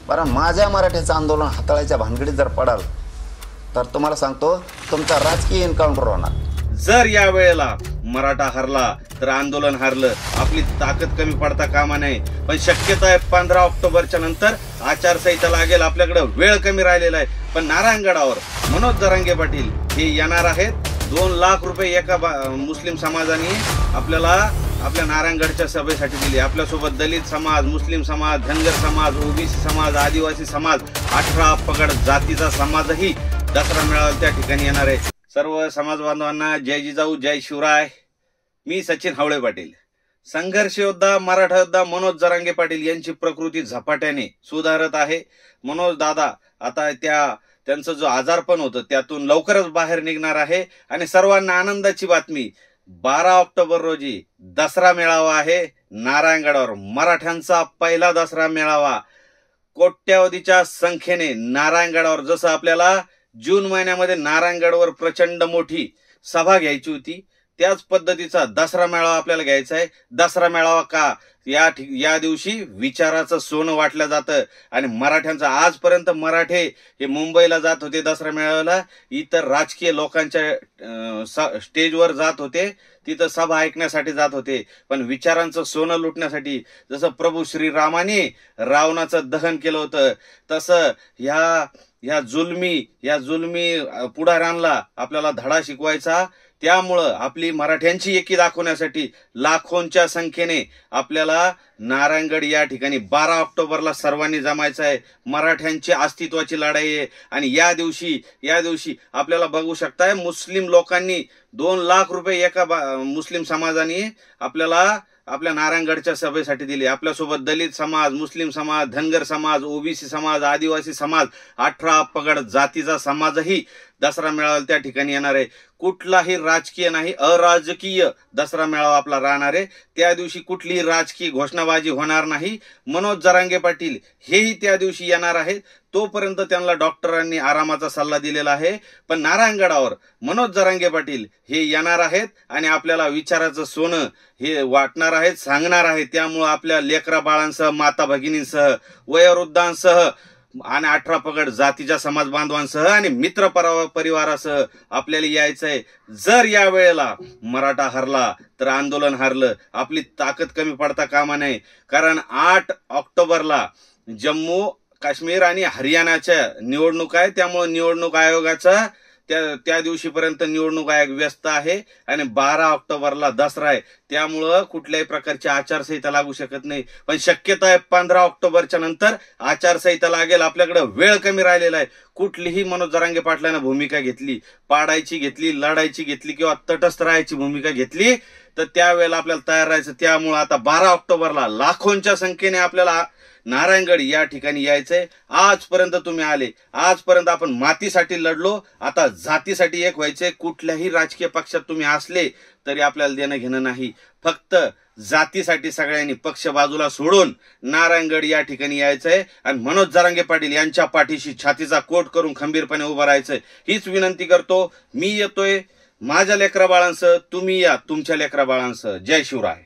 कारण माझ्या मराठ्याचं आंदोलन हाताळायच्या भानगडीत जर पडाल तर तुम्हाला सांगतो तुमचा राजकीय एन्काउंटर होणार। जर या वेळेला मराठा हरला तर आंदोलन हरलं, आपली ताकद कमी पडता कामा नये। पण शक्यता आहे 15 ऑक्टोबरच्या नंतर आचारसंहिता लागेल, आपल्याकडे वेळ कमी राहिलेला आहे। पण नारायणगडावर मनोज जरांगे पाटील हे येणार आहेत। 2 लाख रुपये एका मुस्लिम समाजाने आपल्याला आपल्या नारायणगडच्या सभेसाठी दिले। आपल्यासोबत दलित समाज, मुस्लिम समाज, धनगर समाज, ओबीसी समाज, आदिवासी समाज, 18 पगड जातीचा समाजही दसरा मेळाव्याला त्या ठिकाणी येणार आहे। सर्व समाज बांधवांना जय जिजाऊ, जय शिवराय। मी सचिन हावळे पाटील। संघर्ष योद्धा, मराठा योद्धा मनोज जरांगे पाटील यांची प्रकृती झपाट्याने सुधारत आहे। मनोज दादा आता त्यांचं जो आजारपण होतं त्यातून लवकरच बाहेर निघणार आहे। आणि सर्वांना आनंदाची बातमी, 12 ऑक्टोबर रोजी दसरा मेळावा आहे नारायणगडावर। मराठ्यांचा पहिला दसरा मेळावा कोट्यावधीच्या संख्येने नारायणगडावर। जसं आपल्याला जून महिन्यामध्ये नारायणगडवर प्रचंड मोठी सभा घ्यायची होती, त्याच पद्धतीचा दसरा मेळावा आपल्याला घ्यायचा आहे। दसरा मेळावा का? या दिवशी विचाराचं सोनं वाटलं जातं। आणि मराठ्यांचा आजपर्यंत मराठे हे मुंबईला जात होते दसरा मेळाव्याला, इतर राजकीय लोकांच्या स्टेजवर जात होते, तिथं सभा ऐकण्यासाठी जात होते। पण विचारांचं सोनं लुटण्यासाठी, जसं प्रभू श्रीरामाने रावणाचं दहन केलं होतं, तसं ह्या जुलमी पुढाऱ्यांना आपल्याला धडा शिकवायचा। त्यामुळं आपली मराठ्यांची एकी दाखवण्यासाठी लाखोंच्या संख्येने आपल्याला नारायणगड या ठिकाणी 12 ऑक्टोबरला सर्वांनी जमायचं आहे। मराठ्यांची अस्तित्वाची लढाई आहे। आणि या दिवशी आपल्याला बघू शकताय, मुस्लिम लोकांनी 2 लाख रुपये एका मुस्लिम समाजाने आपल्याला आपल्या नारायणगडच्या सभेसाठी दिले। आपल्यासोबत दलित समाज, मुस्लिम समाज, धनगर समाज, ओबीसी समाज, आदिवासी समाज, 18 पगड जातीचा समाजही दसरा मेळाव्याला त्या ठिकाणी येणार आहे। कुठलाही राजकीय नाही, अराजकीय दसरा मेळावा आपला राहणार आहे। त्या दिवशी कुठलीही राजकीय घोषणाबाजी होणार नाही। मनोज जरांगे पाटील हेही त्या दिवशी येणार आहेत। तोपर्यंत त्यांना डॉक्टरांनी आरामाचा सल्ला दिलेला आहे। पण नारायणगडावर मनोज जरांगे पाटील हे येणार आहेत आणि आपल्याला विचाराचं सोनं हे वाटणार आहेत, सांगणार आहेत। त्यामुळे आपल्या लेकरा बाळांसह, माता भगिनींसह, वयोवृद्धांसह आणि 18 पगड जातीच्या समाज बांधवांसह आणि मित्र परिवारासह आपल्याला यायचंय। जर या वेळेला मराठा हरला तर आंदोलन हरलं, आपली ताकद कमी पडता कामा नये। कारण 8 ऑक्टोबरला जम्मू काश्मीर आणि हरियाणाच्या निवडणूक आहे, त्यामुळे निवडणूक आयोगाचा त्या दिवशीपर्यंत निवडणूक आयोग व्यस्त आहे। आणि 12 ऑक्टोबरला दसरा आहे, त्यामुळं कुठल्याही प्रकारची आचारसंहिता लागू शकत नाही। पण शक्यता आहे 15 ऑक्टोबरच्या नंतर आचारसंहिता लागेल, आपल्याकडे वेळ कमी राहिलेला आहे। कुठलीही मनोज जरांगे पाटलांना भूमिका घेतली, पाडायची घेतली, लढायची घेतली किंवा तटस्थ राहायची भूमिका घेतली तर त्यावेळेला आपल्याला तयार राहायचं। त्यामुळे आता 12 ऑक्टोबरला लाखोंच्या संख्येने आपल्याला नारायणगड या ठिकाणी यायचंय। आजपर्यंत तुम्ही आले, आजपर्यंत आपण मातीसाठी लढलो, आता जातीसाठी एक व्हायचंय। कुठल्याही राजकीय पक्षात तुम्ही असले तरी आपल्याला देणं घेणं नाही, फक्त जातीसाठी सगळ्यांनी पक्ष बाजूला सोडून नारायणगड या ठिकाणी यायचंय आणि मनोज जरांगे पाटील यांच्या पाठीशी छातीचा कोट करून खंबीरपणे उभं राहायचंय। हीच विनंती करतो। मी येतोय माझ्या लेकरा बाळांसह, तुम्ही या तुमच्या लेकरा बाळांसह। जय शिवराय।